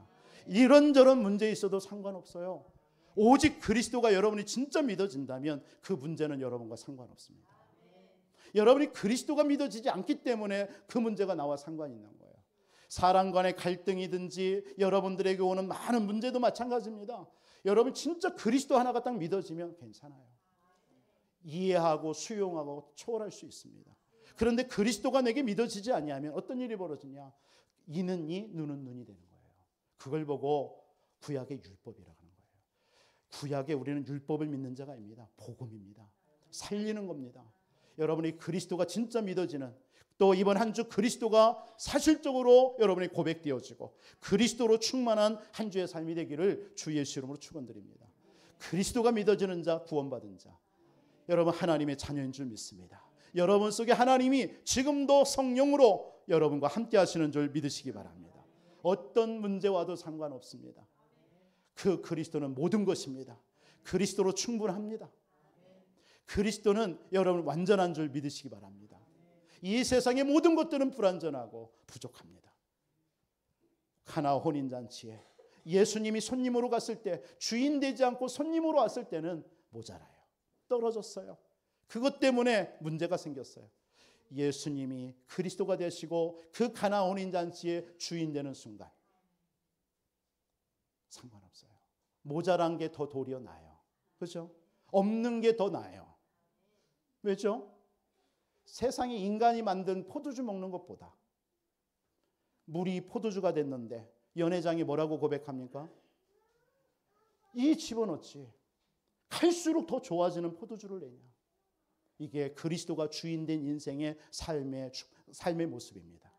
[SPEAKER 1] 이런저런 문제 있어도 상관없어요. 오직 그리스도가 여러분이 진짜 믿어진다면 그 문제는 여러분과 상관없습니다. 여러분이 그리스도가 믿어지지 않기 때문에 그 문제가 나와 상관이 있는 거예요. 사람 간의 갈등이든지 여러분들에게 오는 많은 문제도 마찬가지입니다. 여러분 진짜 그리스도 하나가 딱 믿어지면 괜찮아요. 이해하고 수용하고 초월할 수 있습니다. 그런데 그리스도가 내게 믿어지지 아니하면 어떤 일이 벌어지냐? 이는 이, 눈은 눈이 되는 거예요. 그걸 보고 구약의 율법이라고 하는 거예요. 구약에 우리는 율법을 믿는 자가 아닙니다. 복음입니다. 살리는 겁니다. 여러분이 그리스도가 진짜 믿어지는, 또 이번 한 주 그리스도가 사실적으로 여러분이 고백되어지고 그리스도로 충만한 한 주의 삶이 되기를 주 예수 이름으로 축원드립니다. 그리스도가 믿어지는 자, 구원받은 자, 여러분 하나님의 자녀인 줄 믿습니다. 여러분 속에 하나님이 지금도 성령으로 여러분과 함께 하시는 줄 믿으시기 바랍니다. 어떤 문제 와도 상관없습니다. 그 그리스도는 모든 것입니다. 그리스도로 충분합니다. 그리스도는 여러분 완전한 줄 믿으시기 바랍니다. 이 세상의 모든 것들은 불완전하고 부족합니다. 가나 혼인잔치에 예수님이 손님으로 갔을 때, 주인 되지 않고 손님으로 왔을 때는 모자라요. 떨어졌어요. 그것 때문에 문제가 생겼어요. 예수님이 그리스도가 되시고 그 가나 혼인잔치의 주인 되는 순간 상관없어요. 모자란 게 더 도리어 나아요. 그렇죠? 없는 게 더 나아요. 왜죠? 세상에 인간이 만든 포도주 먹는 것보다 물이 포도주가 됐는데 연회장이 뭐라고 고백합니까? 이 집어넣지. 갈수록 더 좋아지는 포도주를 내냐. 이게 그리스도가 주인된 인생의 삶의 모습입니다.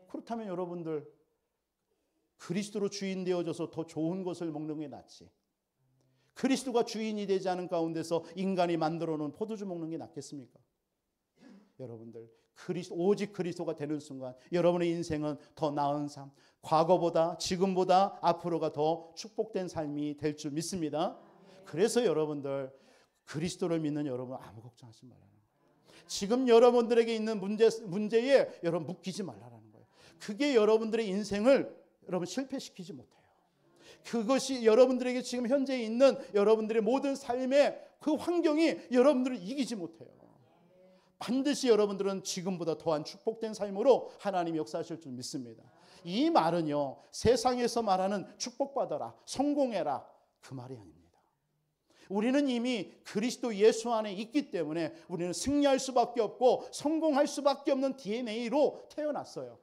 [SPEAKER 1] 그렇다면 여러분들 그리스도로 주인 되어져서 더 좋은 것을 먹는 게 낫지. 그리스도가 주인이 되지 않은 가운데서 인간이 만들어 놓은 포도주 먹는 게 낫겠습니까? 여러분들 오직 그리스도가 되는 순간 여러분의 인생은 더 나은 삶, 과거보다 지금보다 앞으로가 더 축복된 삶이 될 줄 믿습니다. 그래서 여러분들 그리스도를 믿는 여러분 아무 걱정하지 말라는 거예요. 지금 여러분들에게 있는 문제에 여러분 묶이지 말라는 거예요. 그게 여러분들의 인생을 여러분 실패시키지 못해요. 그것이 여러분들에게 지금 현재 있는 여러분들의 모든 삶의 그 환경이 여러분들을 이기지 못해요. 반드시 여러분들은 지금보다 더한 축복된 삶으로 하나님이 역사하실 줄 믿습니다. 이 말은요, 세상에서 말하는 축복받아라, 성공해라, 그 말이 아닙니다. 우리는 이미 그리스도 예수 안에 있기 때문에 우리는 승리할 수밖에 없고 성공할 수밖에 없는 DNA로 태어났어요.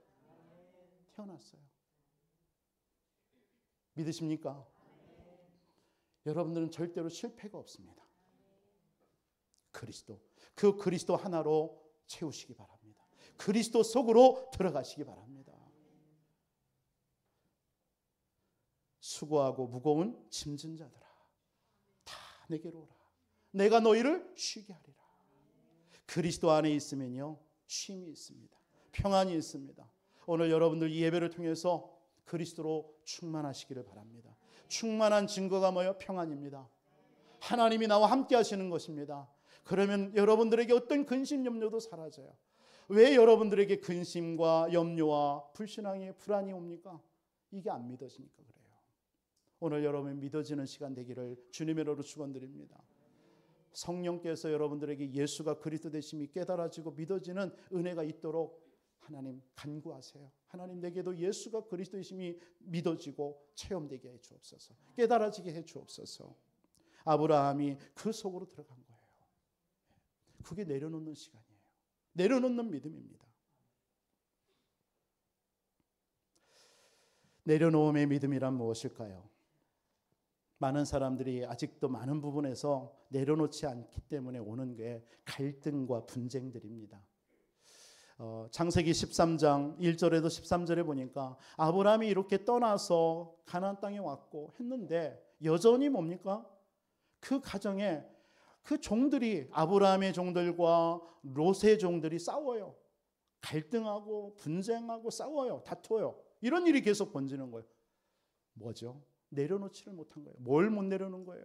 [SPEAKER 1] 믿으십니까? 여러분들은 절대로 실패가 없습니다. 그 그리스도 하나로 채우시기 바랍니다. 그리스도 속으로 들어가시기 바랍니다. 수고하고 무거운 짐진 자들아, 다 내게로 오라. 내가 너희를 쉬게 하리라. 그리스도 안에 있으면요, 쉼이 있습니다. 평안이 있습니다. 오늘 여러분들 이 예배를 통해서 그리스도로 충만하시기를 바랍니다. 충만한 증거가 뭐예요? 평안입니다. 하나님이 나와 함께 하시는 것입니다. 그러면 여러분들에게 어떤 근심 염려도 사라져요. 왜 여러분들에게 근심과 염려와 불신앙의 불안이 옵니까? 이게 안 믿어지니까 그래요. 오늘 여러분 믿어지는 시간 되기를 주님의 이름으로 축원드립니다. 성령께서 여러분들에게 예수가 그리스도 되심이 깨달아지고 믿어지는 은혜가 있도록 하나님 간구하세요. 하나님 내게도 예수가 그리스도이심이 믿어지고 체험되게 해 주옵소서. 깨달아지게 해 주옵소서. 아브라함이 그 속으로 들어간 거예요. 그게 내려놓는 시간이에요. 내려놓는 믿음입니다. 내려놓음의 믿음이란 무엇일까요? 많은 사람들이 아직도 많은 부분에서 내려놓지 않기 때문에 오는 게 갈등과 분쟁들입니다. 창세기 13장 1절에도 13절에 보니까 아브라함이 이렇게 떠나서 가나안 땅에 왔고 했는데 여전히 뭡니까? 그 가정에 그 종들이 아브라함의 종들과 롯의 종들이 싸워요. 갈등하고 분쟁하고 싸워요. 다투어요. 이런 일이 계속 번지는 거예요. 뭐죠? 내려놓지를 못한 거예요. 뭘 못 내려놓은 거예요?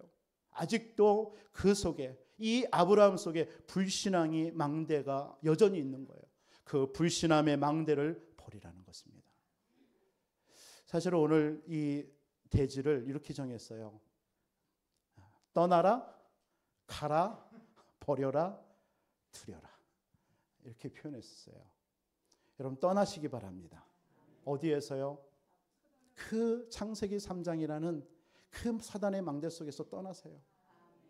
[SPEAKER 1] 아직도 그 속에 이 아브라함 속에 불신앙이 망대가 여전히 있는 거예요. 그 불신함의 망대를 버리라는 것입니다. 사실 오늘 이 대지를 이렇게 정했어요. 떠나라, 가라, 버려라, 두려라. 이렇게 표현했어요. 여러분 떠나시기 바랍니다. 어디에서요? 그 창세기 3장이라는 그 사단의 망대 속에서 떠나세요.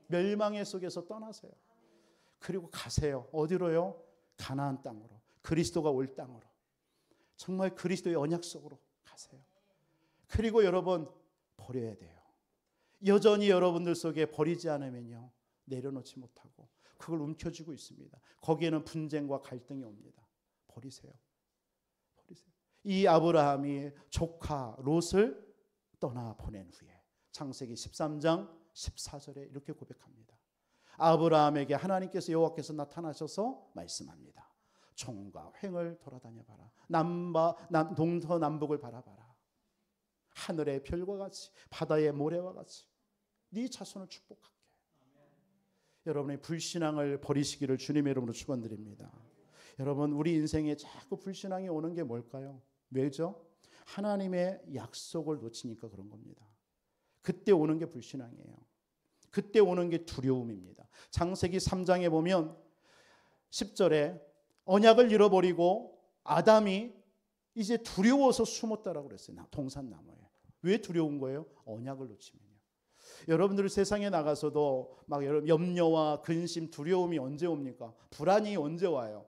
[SPEAKER 1] 멸망의 속에서 떠나세요. 그리고 가세요. 어디로요? 가나안 땅으로. 그리스도가 올 땅으로. 정말 그리스도의 언약 속으로 가세요. 그리고 여러분 버려야 돼요. 여전히 여러분들 속에 버리지 않으면요, 내려놓지 못하고 그걸 움켜쥐고 있습니다. 거기에는 분쟁과 갈등이 옵니다. 버리세요. 이 아브라함이 조카 롯을 떠나 보낸 후에 창세기 13장 14절에 이렇게 고백합니다. 아브라함에게 하나님께서 여호와께서 나타나셔서 말씀합니다. 종과 횡을 돌아다녀봐라. 동서남북을 바라봐라. 하늘의 별과 같이 바다의 모래와 같이 네 자손을 축복할게. 여러분의 불신앙을 버리시기를 주님의 이름으로 축원드립니다. 여러분 우리 인생에 자꾸 불신앙이 오는 게 뭘까요? 왜죠? 하나님의 약속을 놓치니까 그런 겁니다. 그때 오는 게 불신앙이에요. 그때 오는 게 두려움입니다. 창세기 3장에 보면 10절에 언약을 잃어버리고 아담이 이제 두려워서 숨었다라고 그랬어요. 동산나무에. 왜 두려운 거예요? 언약을 놓치면요. 여러분들 세상에 나가서도 막 염려와 근심, 두려움이 언제 옵니까? 불안이 언제 와요?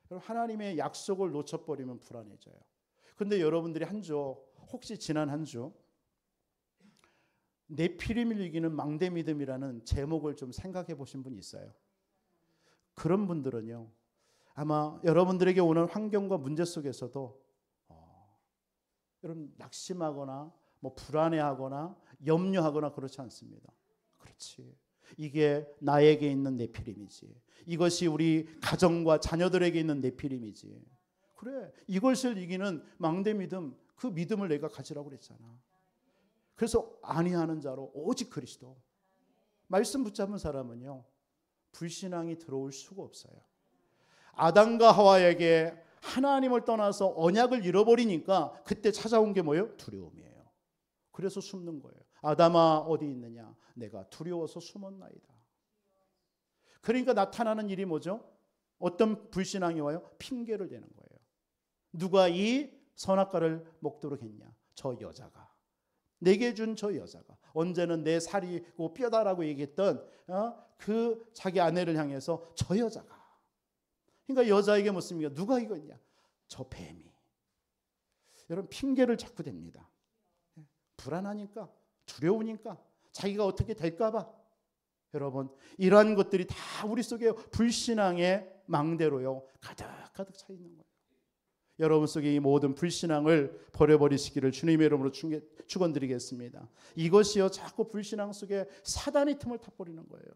[SPEAKER 1] 하나님의 약속을 놓쳐버리면 불안해져요. 근데 여러분들이 한조 혹시 지난 한 주 네피림을 이기는 망대 믿음이라는 제목을 좀 생각해 보신 분 있어요? 그런 분들은요, 아마 여러분들에게 오는 환경과 문제 속에서도 여러분 낙심하거나 뭐 불안해하거나 염려하거나 그렇지 않습니다. 그렇지. 이게 나에게 있는 네피림이지. 이것이 우리 가정과 자녀들에게 있는 네피림이지. 그래, 이것을 이기는 망대 믿음, 그 믿음을 내가 가지라고 그랬잖아. 그래서 안위하는 자로 오직 그리스도. 말씀 붙잡은 사람은요, 불신앙이 들어올 수가 없어요. 아담과 하와에게 하나님을 떠나서 언약을 잃어버리니까 그때 찾아온 게 뭐예요? 두려움이에요. 그래서 숨는 거예요. 아담아 어디 있느냐? 내가 두려워서 숨었나이다. 그러니까 나타나는 일이 뭐죠? 어떤 불신앙이 와요? 핑계를 대는 거예요. 누가 이 선악과를 먹도록 했냐? 저 여자가. 내게 준 저 여자가. 언제는 내 살이고 뼈다라고 얘기했던 그 자기 아내를 향해서 저 여자가. 그러니까 여자에게 묻습니까? 누가 이거냐? 저 뱀이. 여러분 핑계를 자꾸 댑니다. 불안하니까, 두려우니까, 자기가 어떻게 될까 봐. 여러분 이러한 것들이 다 우리 속에 불신앙의 망대로요 가득 차 있는 거예요. 여러분 속에 이 모든 불신앙을 버려버리시기를 주님의 이름으로 축원드리겠습니다. 이것이요 자꾸 불신앙 속에 사단의 틈을 타버리는 거예요.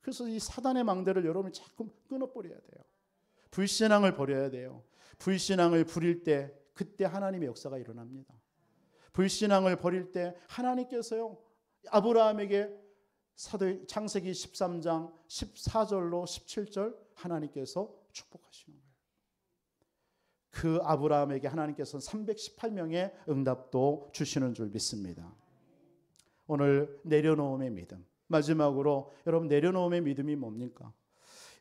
[SPEAKER 1] 그래서 이 사단의 망대를 여러분이 자꾸 끊어버려야 돼요. 불신앙을 버려야 돼요. 불신앙을 부릴 때 그때 하나님의 역사가 일어납니다. 불신앙을 버릴 때 하나님께서요 아브라함에게 창세기 13장 14절로 17절 하나님께서 축복하시는 거예요. 그 아브라함에게 하나님께서는 318명의 응답도 주시는 줄 믿습니다. 오늘 내려놓음의 믿음. 마지막으로 여러분 내려놓음의 믿음이 뭡니까?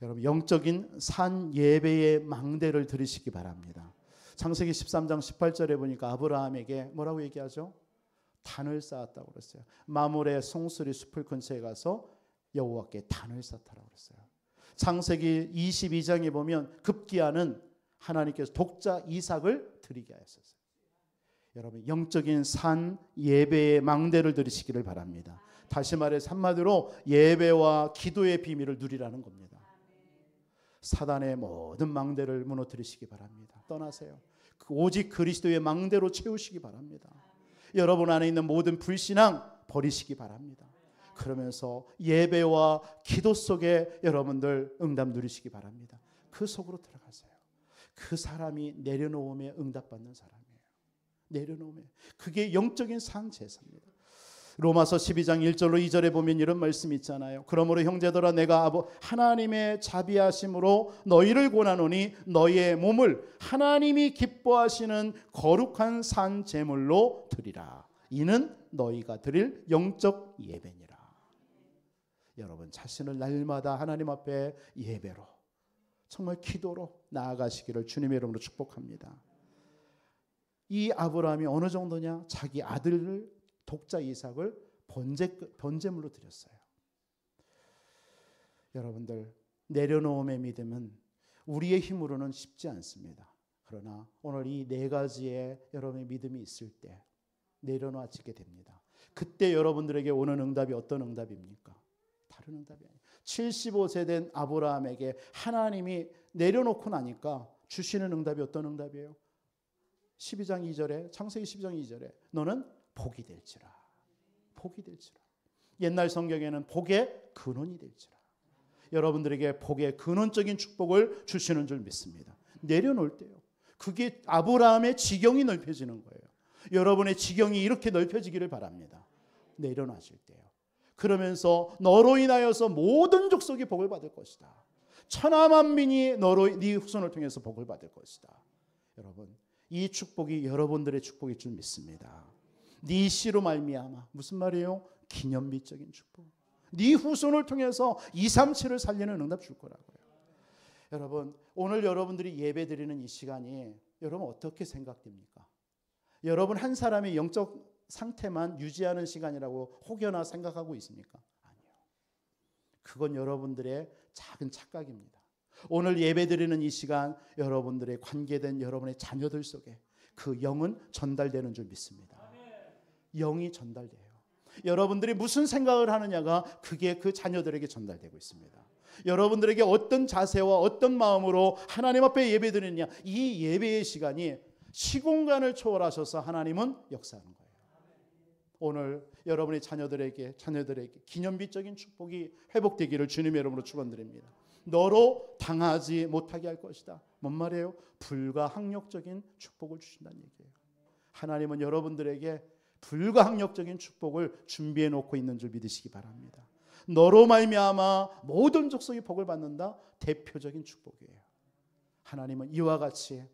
[SPEAKER 1] 여러분 영적인 산 예배의 망대를 들으시기 바랍니다. 창세기 13장 18절에 보니까 아브라함에게 뭐라고 얘기하죠? 단을 쌓았다고 그랬어요. 마물의 송수리 숲을 근처에 가서 여호와께 단을 쌓다라고 그랬어요. 창세기 22장에 보면 급기야는 하나님께서 독자 이삭을 드리게 하셨어요. 여러분 영적인 산 예배의 망대를 들으시기를 바랍니다. 다시 말해서 한마디로 예배와 기도의 비밀을 누리라는 겁니다. 사단의 모든 망대를 무너뜨리시기 바랍니다. 떠나세요. 오직 그리스도의 망대로 채우시기 바랍니다. 여러분 안에 있는 모든 불신앙 버리시기 바랍니다. 그러면서 예배와 기도 속에 여러분들 응답 누리시기 바랍니다. 그 속으로 들어가세요. 그 사람이 내려놓음에 응답받는 사람이에요. 내려놓음에. 그게 영적인 상제사입니다. 로마서 12장 1절로 2절에 보면 이런 말씀이 있잖아요. 그러므로 형제들아 내가 하나님의 자비하심으로 너희를 권하노니 너희의 몸을 하나님이 기뻐하시는 거룩한 산 제물로 드리라. 이는 너희가 드릴 영적 예배니라. 여러분 자신을 날마다 하나님 앞에 예배로 정말 기도로 나아가시기를 주님의 이름으로 축복합니다. 이 아브라함이 어느 정도냐? 자기 아들을 독자 이삭을 번제물로 드렸어요. 여러분들 내려놓음의 믿음은 우리의 힘으로는 쉽지 않습니다. 그러나 오늘 이 네 가지의 여러분의 믿음이 있을 때 내려놓아지게 됩니다. 그때 여러분들에게 오는 응답이 어떤 응답입니까? 다른 응답이 아니에요. 75세 된 아브라함에게 하나님이 내려놓고 나니까 주시는 응답이 어떤 응답이에요? 12장 2절에 창세기 12장 2절에 너는 복이 될지라. 복이 될지라. 옛날 성경에는 복의 근원이 될지라. 여러분들에게 복의 근원적인 축복을 주시는 줄 믿습니다. 내려놓을 때요. 그게 아브라함의 지경이 넓혀지는 거예요. 여러분의 지경이 이렇게 넓혀지기를 바랍니다. 내려놔질 때요. 그러면서 너로 인하여서 모든 족속이 복을 받을 것이다. 천하만민이 네 후손을 통해서 복을 받을 것이다. 여러분 이 축복이 여러분들의 축복일 줄 믿습니다. 네 씨로 말미암아 무슨 말이에요? 기념비적인 축복. 네 후손을 통해서 237을 살리는 응답 줄 거라고요. 여러분 오늘 여러분들이 예배드리는 이 시간이 여러분 어떻게 생각됩니까? 여러분 한 사람의 영적 상태만 유지하는 시간이라고 혹여나 생각하고 있습니까? 아니요. 그건 여러분들의 작은 착각입니다. 오늘 예배드리는 이 시간 여러분들의 관계된 여러분의 자녀들 속에 그 영은 전달되는 줄 믿습니다. 영이 전달돼요. 여러분들이 무슨 생각을 하느냐가 그게 그 자녀들에게 전달되고 있습니다. 여러분들에게 어떤 자세와 어떤 마음으로 하나님 앞에 예배드리느냐, 이 예배의 시간이 시공간을 초월하셔서 하나님은 역사하는 거예요. 오늘 여러분의 자녀들에게 기념비적인 축복이 회복되기를 주님의 이름으로 축원드립니다. 너로 당하지 못하게 할 것이다. 뭔 말이에요? 불가항력적인 축복을 주신다는 얘기예요. 하나님은 여러분들에게 불가항력적인 축복을 준비해 놓고 있는 줄 믿으시기 바랍니다. 너로 말미암아 모든 족속이 복을 받는다. 대표적인 축복이에요. 하나님은 이와 같이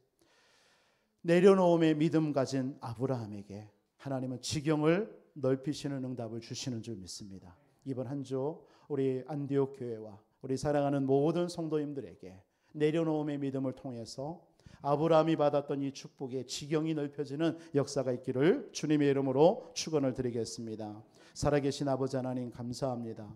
[SPEAKER 1] 내려놓음의 믿음 가진 아브라함에게 하나님은 지경을 넓히시는 응답을 주시는 줄 믿습니다. 이번 한 주 우리 안디옥 교회와 우리 사랑하는 모든 성도님들에게 내려놓음의 믿음을 통해서 아브라함이 받았던 이 축복의 지경이 넓혀지는 역사가 있기를 주님의 이름으로 축원을 드리겠습니다. 살아계신 아버지 하나님 감사합니다.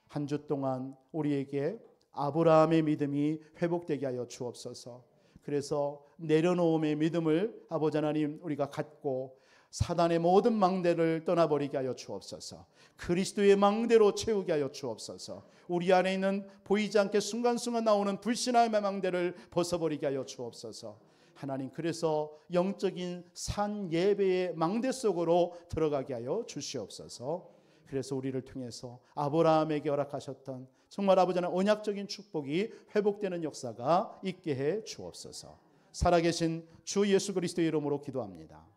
[SPEAKER 1] 한 주 동안 우리에게 아브라함의 믿음이 회복되게 하여 주옵소서. 그래서 내려놓음의 믿음을 아버지 하나님 우리가 갖고 사단의 모든 망대를 떠나버리게 하여 주옵소서. 그리스도의 망대로 채우게 하여 주옵소서. 우리 안에 있는 보이지 않게 순간순간 나오는 불신함의 망대를 벗어버리게 하여 주옵소서. 하나님, 그래서 영적인 산 예배의 망대 속으로 들어가게 하여 주시옵소서. 그래서 우리를 통해서 아브라함에게 허락하셨던 정말 아버지 하나님 언약적인 축복이 회복되는 역사가 있게 해 주옵소서. 살아계신 주 예수 그리스도의 이름으로 기도합니다.